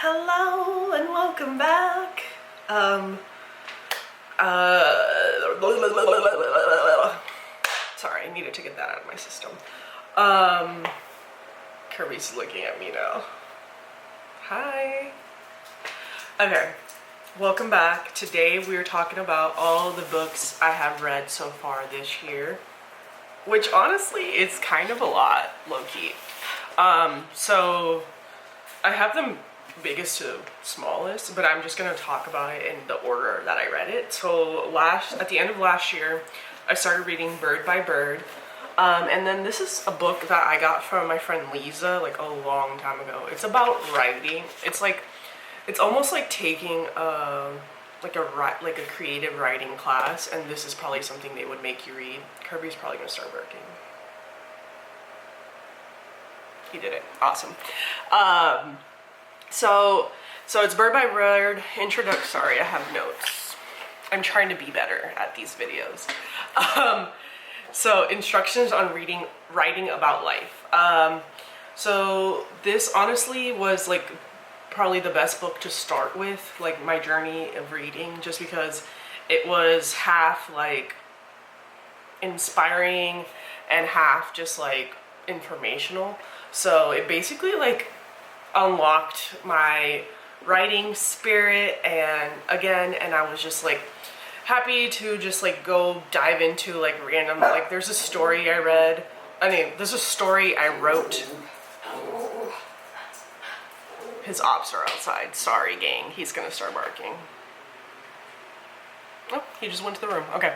Hello and welcome back. Sorry, I needed to get that out of my system. Kirby's looking at me now. Hi. Okay, welcome back. Today we are talking about all the books I have read so far this year, which honestly is kind of a lot, low-key. So I have them biggest to smallest, but I'm just gonna talk about it in the order that I read it. So at the end of last year, I started reading Bird by Bird, and then this is a book that I got from my friend Lisa like a long time ago. It's about writing. It's almost like taking like a creative writing class, and this is probably something they would make you read. Kirby's probably gonna start working. He did it. Awesome. So it's Bird by Bird, sorry, I have notes. I'm trying to be better at these videos. So instructions on writing about life. So this honestly was like probably the best book to start with, like my journey of reading, just because it was half like inspiring and half just like informational. So it basically like unlocked my writing spirit and I was just like happy to just like go dive into like random, like there's a story I wrote. His ops are outside. Sorry gang, he's gonna start barking. Oh, he just went to the room. Okay.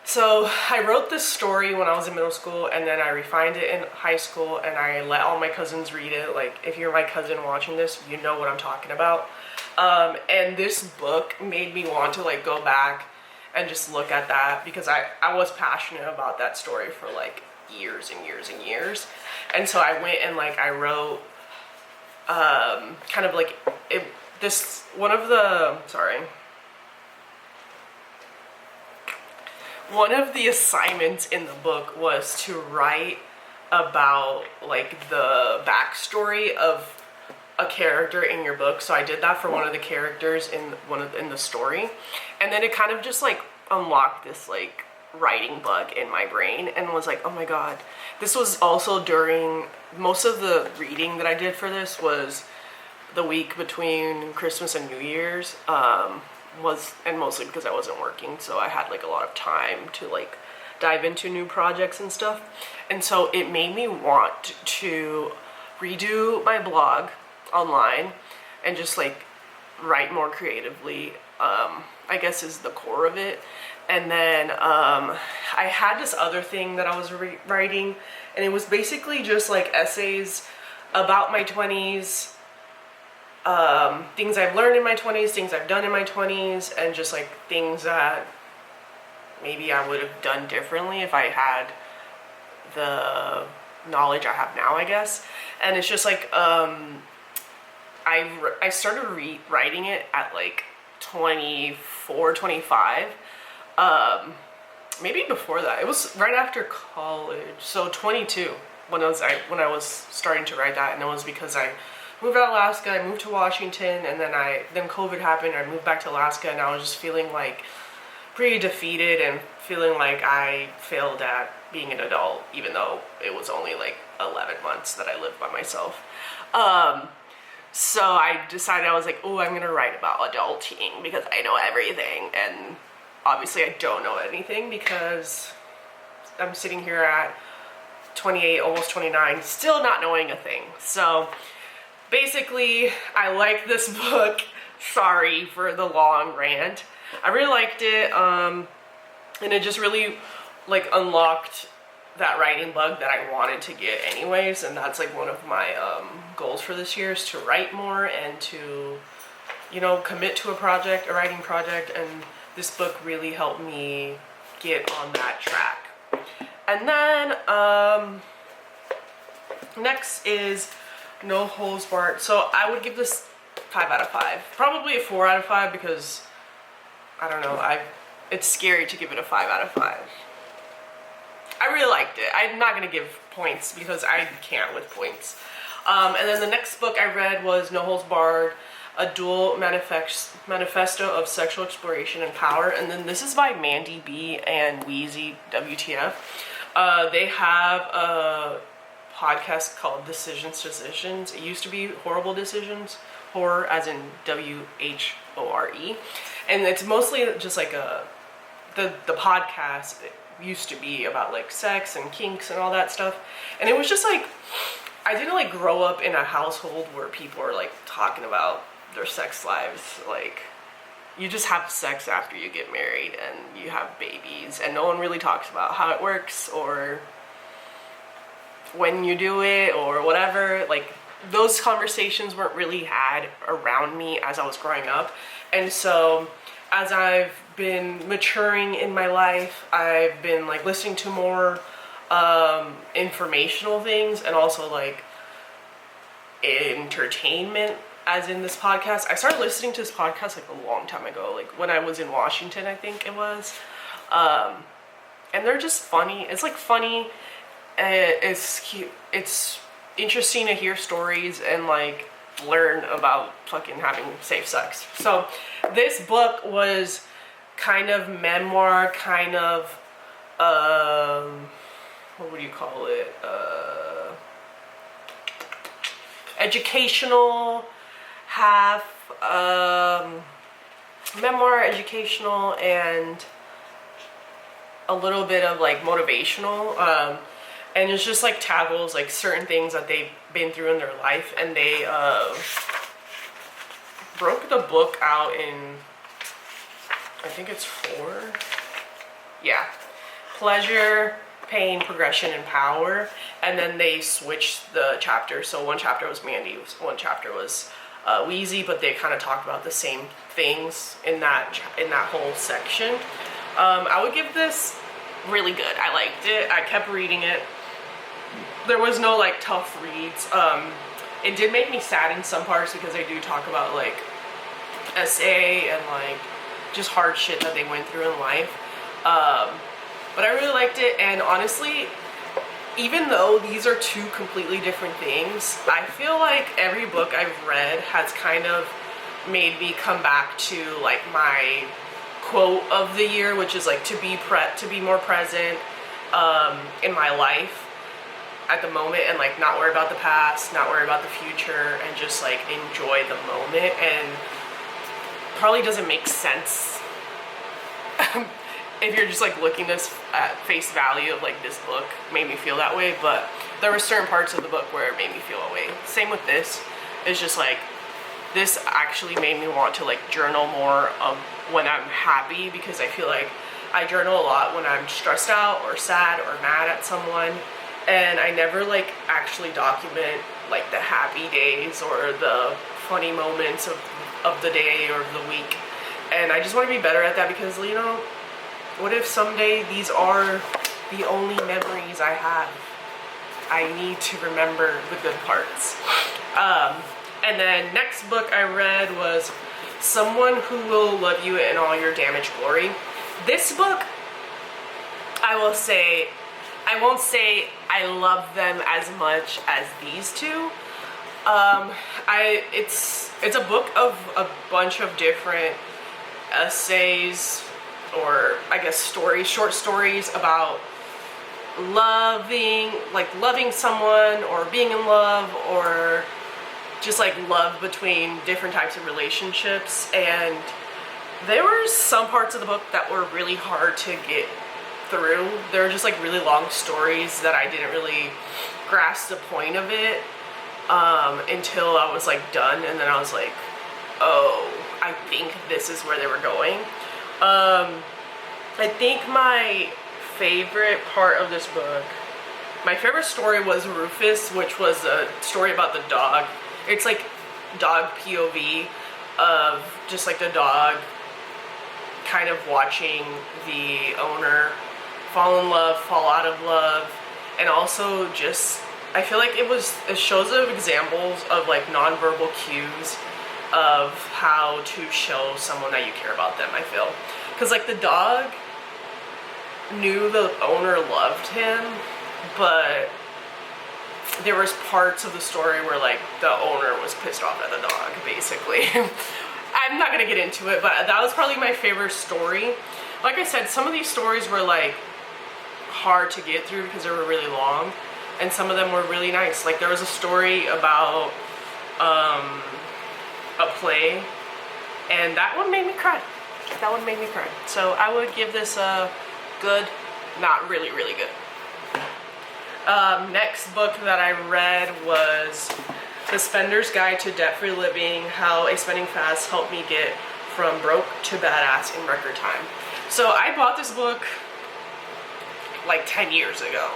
So I wrote this story when I was in middle school, and then I refined it in high school, and I let all my cousins read it. Like, if you're my cousin watching this, you know what I'm talking about. And this book made me want to like go back and just look at that, because I was passionate about that story for like years and years and years. And so I went and like I wrote kind of like one of the assignments in the book was to write about like the backstory of a character in your book. So I did that for one of the characters in the story, and then it kind of just like unlocked this like writing bug in my brain, and was like, oh my god. This was also during most of the reading that I did for this was the week between Christmas and New Year's. And mostly because I wasn't working, so I had like a lot of time to like dive into new projects and stuff. And so it made me want to redo my blog online and just like write more creatively, I guess is the core of it. And then I had this other thing that I was writing, and it was basically just like essays about my 20s, things I've learned in my 20s, things I've done in my 20s, and just like things that maybe I would have done differently if I had the knowledge I have now, I guess. And it's just like I started writing it at like 24, 25. Maybe before that. It was right after college, so 22 when I was starting to write that. And it was because I moved out of Alaska, I moved to Washington, and then COVID happened, I moved back to Alaska, and I was just feeling like pretty defeated and feeling like I failed at being an adult, even though it was only like 11 months that I lived by myself. So I decided, I was like, oh, I'm gonna write about adulting because I know everything, and obviously I don't know anything because I'm sitting here at 28, almost 29, still not knowing a thing. So basically, I like this book. Sorry for the long rant. I really liked it, and it just really like unlocked that writing bug that I wanted to get anyways, and that's like one of my goals for this year, is to write more and to, you know, commit to a writing project, and this book really helped me get on that track. And then next is No Holds Barred. So I would give this 5 out of 5. Probably a 4 out of 5 because, I don't know, it's scary to give it a 5 out of 5. I really liked it. I'm not going to give points because I can't with points. And then the next book I read was No Holds Barred, A Dual Manifesto of Sexual Exploration and Power. And then this is by Mandii B and Weezy, WTF. They have a podcast called Decisions. It used to be Horrible Decisions, horror as in WHORE. And it's mostly just like the podcast used to be about like sex and kinks and all that stuff. And it was just like, I didn't like grow up in a household where people are like talking about their sex lives. Like, you just have sex after you get married and you have babies, and no one really talks about how it works or when you do it or whatever. Like, those conversations weren't really had around me as I was growing up. And so as I've been maturing in my life, I've been like listening to more informational things and also like entertainment, as in this podcast. I started listening to this podcast like a long time ago, like when I was in Washington, I think it was. And they're just funny. It's like funny. It's cute. It's interesting to hear stories and like learn about fucking having safe sex. So this book was kind of memoir, kind of what would you call it? Educational, half memoir, educational, and a little bit of like motivational. And it's just like tackles like certain things that they've been through in their life, and they broke the book out in, I think it's 4. Yeah, pleasure, pain, progression, and power. And then they switched the chapters. So one chapter was Mandii, one chapter was Weezy, but they kind of talked about the same things in that whole section. I would give this really good. I liked it. I kept reading it. There was no like tough reads. It did make me sad in some parts because they do talk about like SA and like just hard shit that they went through in life. But I really liked it, and honestly, even though these are two completely different things, I feel like every book I've read has kind of made me come back to like my quote of the year, which is like to be more present in my life at the moment, and like not worry about the past, not worry about the future, and just like enjoy the moment. And probably doesn't make sense if you're just like looking this at face value of like this book made me feel that way, but there were certain parts of the book where it made me feel that way. Same with this. It's just like, this actually made me want to like journal more of when I'm happy, because I feel like I journal a lot when I'm stressed out or sad or mad at someone, and I never like actually document like the happy days or the funny moments of the day or the week. And I just want to be better at that, because, you know, what if someday these are the only memories I have? I need to remember the good parts. And then next book I read was Someone Who Will Love You in All Your Damaged Glory. This book, I won't say I love them as much as these two. It's a book of a bunch of different essays, or I guess stories, short stories about loving someone, or being in love, or just like love between different types of relationships. And there were some parts of the book that were really hard to get through. They were just like really long stories that I didn't really grasp the point of it until I was like done, and then I was like, oh, I think this is where they were going. I think my favorite part of this book, my favorite story was Rufus, which was a story about the dog. It's like dog POV of just like the dog kind of watching the owner fall in love, fall out of love, and also just, I feel like it shows of examples of like nonverbal cues of how to show someone that you care about them, I feel. Because like the dog knew the owner loved him, but there was parts of the story where like the owner was pissed off at the dog, basically. I'm not gonna get into it, but that was probably my favorite story. Like I said, some of these stories were like hard to get through because they were really long, and some of them were really nice. Like there was a story about a play, and that one made me cry. That one made me cry. So I would give this a good, not really, really good. Next book that I read was The Spender's Guide to Debt-Free Living, How a Spending Fast Helped Me Get from Broke to Badass in Record Time. So I bought this book like 10 years ago.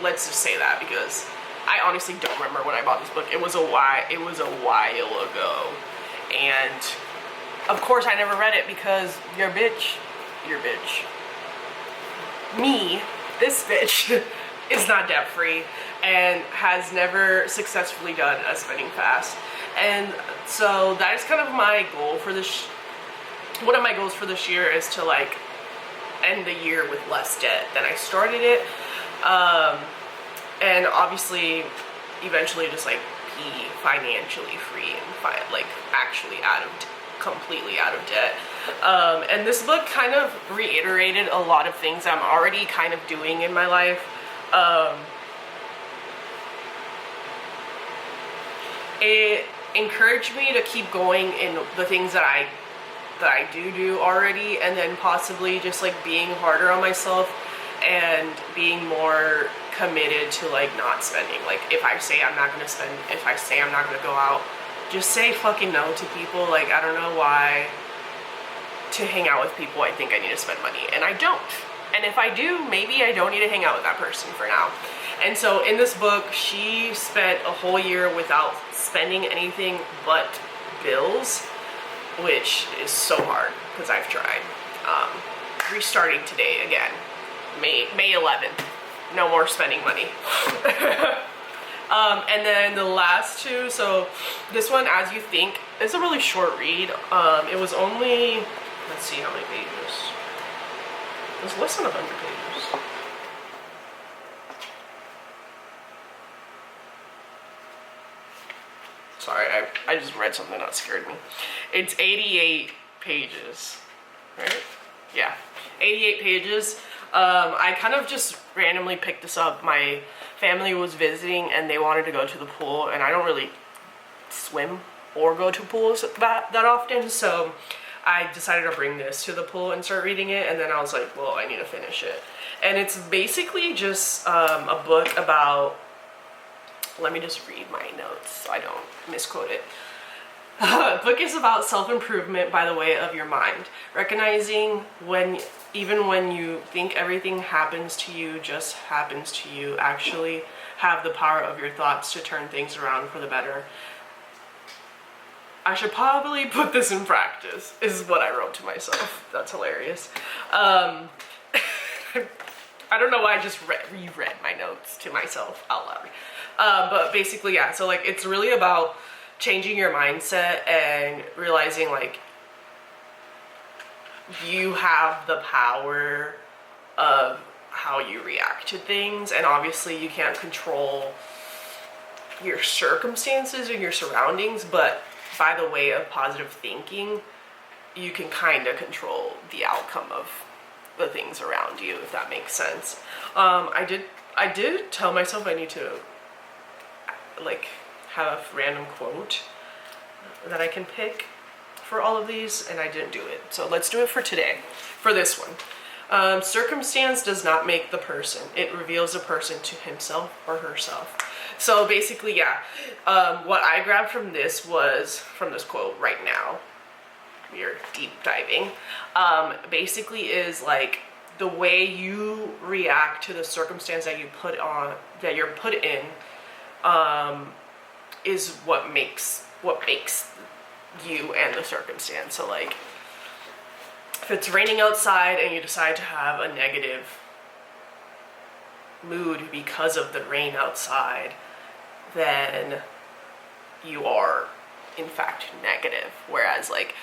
Let's just say that, because I honestly don't remember when I bought this book. It was a while ago. And of course I never read it because you're a bitch. Me, this bitch, is not debt free and has never successfully done a spending fast. And so that is kind of my goal for this. One of my goals for this year is to like end the year with less debt than I started it. And obviously eventually just like be financially free and like actually completely out of debt. And this book kind of reiterated a lot of things I'm already kind of doing in my life. It encouraged me to keep going in the things that I do already, and then possibly just like being harder on myself and being more committed to like not spending. Like if I say I'm not gonna spend, if I say I'm not gonna go out, just say fucking no to people. Like I don't know why to hang out with people I think I need to spend money, and I don't. And if I do, maybe I don't need to hang out with that person for now. And so in this book, she spent a whole year without spending anything but bills, which is so hard because I've tried. Restarting today again, May 11th, no more spending money. And then the last two, so this one, As You Think, is a really short read. It was only, let's see how many pages. It was less than 100 pages. Sorry, I just read something that scared me. It's 88 pages, right? Yeah, 88 pages. I kind of just randomly picked this up. My family was visiting and they wanted to go to the pool, and I don't really swim or go to pools that often, so I decided to bring this to the pool and start reading it, and then I was like, well, I need to finish it. And it's basically just a book about, let me just read my notes so I don't misquote it. The book is about self-improvement by the way of your mind. Recognizing even when you think everything happens to you, just happens to you, actually have the power of your thoughts to turn things around for the better. I should probably put this in practice, is what I wrote to myself. That's hilarious. I don't know why I just reread my notes to myself out loud. But basically, yeah, so like it's really about changing your mindset and realizing like you have the power of how you react to things, and obviously you can't control your circumstances and your surroundings, but by the way of positive thinking, you can kind of control the outcome of the things around you, if that makes sense. I did tell myself I need to like have a random quote that I can pick for all of these, and I didn't do it. So let's do it for today, for this one. Circumstance does not make the person. It reveals a person to himself or herself. So basically, yeah, what I grabbed from this was, from this quote right now, we are deep diving, basically is like the way you react to the circumstance that you're put in, is what makes you and the circumstance. So like, if it's raining outside and you decide to have a negative mood because of the rain outside, then you are in fact negative. Whereas like,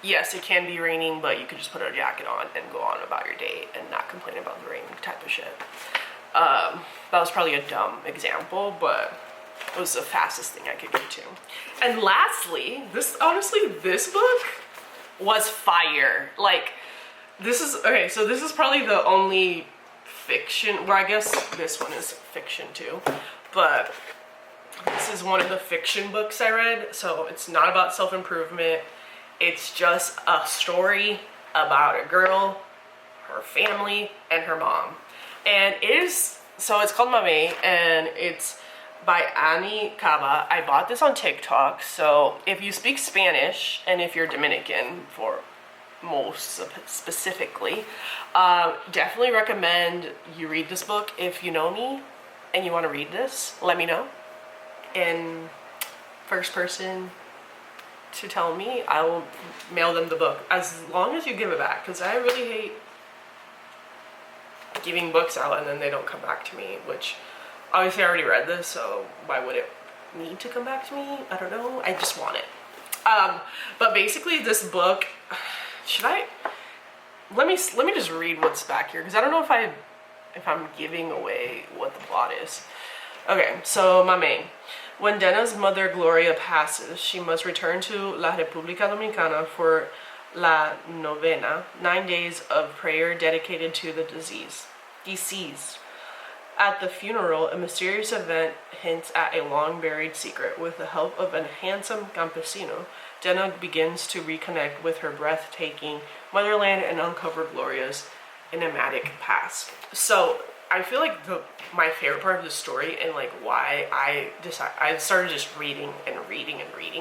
yes, it can be raining, but you could just put a jacket on and go on about your day and not complain about the rain type of shit. That was probably a dumb example, but was the fastest thing I could get to. And lastly, this book was fire. Like, this is, okay, so this is probably the only fiction, where I guess this one is fiction too, but this is one of the fiction books I read, so it's not about self-improvement. It's just a story about a girl, her family, and her mom. And so it's called Mamey, and it's by Anny, Caba. I bought this on TikTok, so if you speak Spanish, and if you're Dominican for most specifically, definitely recommend you read this book. If you know me and you want to read this, let me know. In first person to tell me, I will mail them the book, as long as you give it back, because I really hate giving books out and then they don't come back to me, which obviously I already read this, so why would it need to come back to me? I don't know, I just want it. But basically this book, let me just read what's back here, because I don't know if I'm giving away what the plot is. Okay, so Mamey. When Dena's mother Gloria passes, she must return to La República Dominicana for La Novena, 9 days of prayer dedicated to the deceased. At the funeral, a mysterious event hints at a long-buried secret. With the help of a handsome campesino, Dena begins to reconnect with her breathtaking motherland and uncover Gloria's enigmatic past. So I feel like my favorite part of the story, and like why I started just reading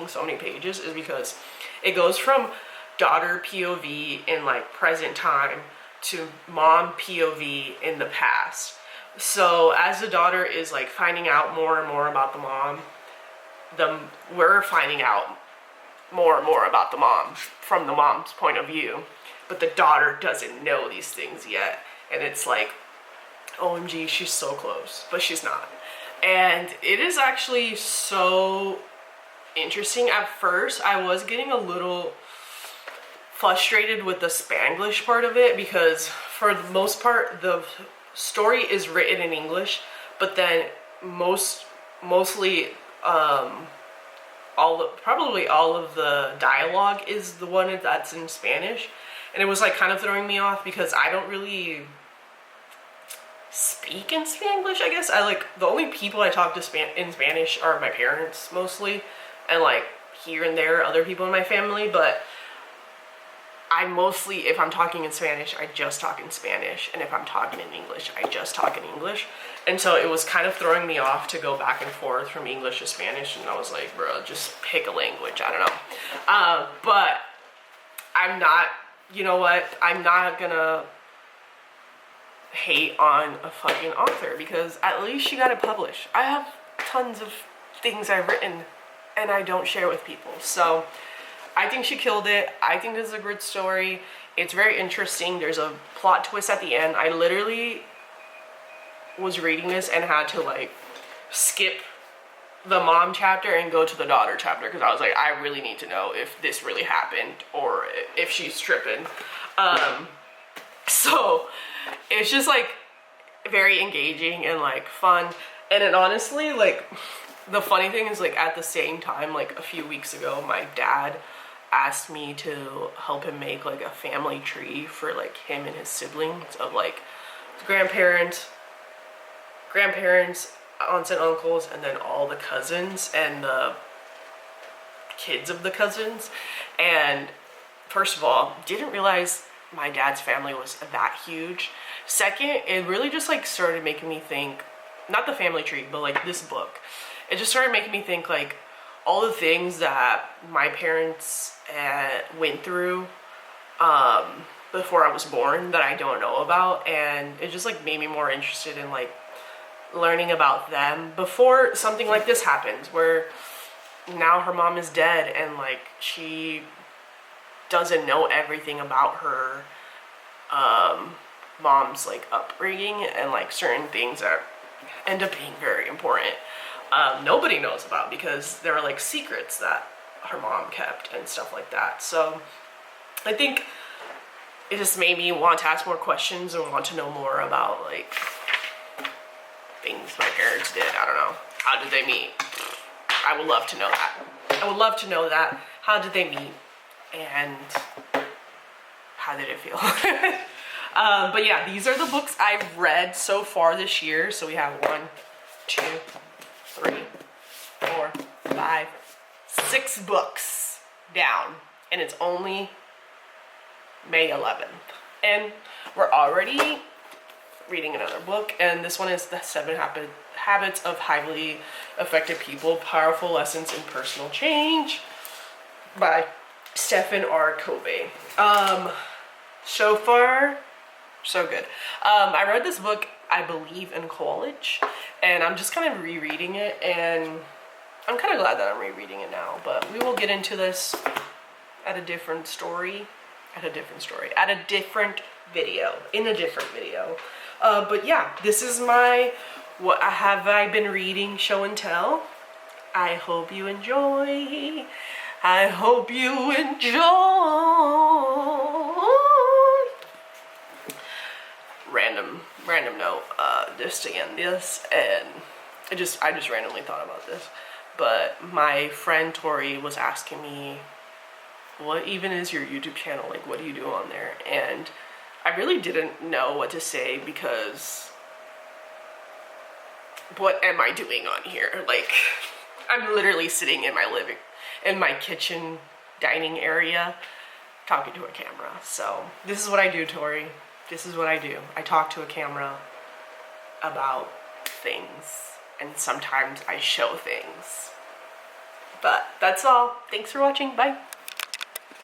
so many pages, is because it goes from daughter POV in like present time to mom POV in the past. So as the daughter is like finding out more and more about the mom, we're finding out more and more about the mom from the mom's point of view, but the daughter doesn't know these things yet, and it's like, OMG, she's so close, but she's not. And it is actually so interesting. At first, I was getting a little frustrated with the Spanglish part of it, because for the most part, the story is written in English, but then mostly probably all of the dialogue is the one that's in Spanish. And it was like kind of throwing me off, because I don't really speak in Spanglish, I guess. The only people I talk to in Spanish are my parents mostly, and like here and there other people in my family, but I mostly, if I'm talking in Spanish, I just talk in Spanish, and if I'm talking in English, I just talk in English. And so it was kind of throwing me off to go back and forth from English to Spanish, and I was like, bro, just pick a language, I don't know. But I'm not, you know what, I'm not gonna hate on a fucking author, because at least she got it published. I have tons of things I've written and I don't share with people, so I think she killed it. I think this is a good story. It's very interesting. There's a plot twist at the end. I literally was reading this and had to like skip the mom chapter and go to the daughter chapter, because I was like, I really need to know if this really happened or if she's tripping. So it's just like very engaging and like fun. And it honestly, like, the funny thing is, like, at the same time, like a few weeks ago, my dad asked me to help him make like a family tree for like him and his siblings, of like grandparents, aunts and uncles, and then all the cousins and the kids of the cousins. And first of all, didn't realize my dad's family was that huge. Second, it really just like started making me think, not the family tree, but like this book, it just started making me think like all the things that my parents went through before I was born that I don't know about. And it just like made me more interested in like learning about them before something like this happens, where now her mom is dead and like she doesn't know everything about her mom's like upbringing and like certain things that end up being very important nobody knows about, because there are like secrets that her mom kept and stuff like that. So I think it just made me want to ask more questions and want to know more about like things my parents did. I don't know. How did they meet? I would love to know that. I would love to know that. How did they meet? And how did it feel? But yeah, these are the books I've read so far this year. So we have 1, 2, 3, 4, 5, 6 books down. And it's only May 11th. And we're already reading another book. And this one is The 7 Habits of Highly Effective People, Powerful Lessons in Personal Change by Stephen R. Covey. So far, so good. I read this book, I believe, in college, and I'm just kind of rereading it, and I'm kind of glad that I'm rereading it now, but we will get into this at a different story, in a different video. But yeah, this is my what have I been reading show and tell. I hope you enjoy. I hope you enjoy. Random note, just to end this, and I just randomly thought about this, but my friend Tori was asking me, what even is your YouTube channel? Like, what do you do on there? And I really didn't know what to say, because what am I doing on here? Like, I'm literally sitting in my kitchen dining area talking to a camera. So this is what I do, Tori. This is what I do. I talk to a camera about things, and sometimes I show things. But that's all. Thanks for watching. Bye.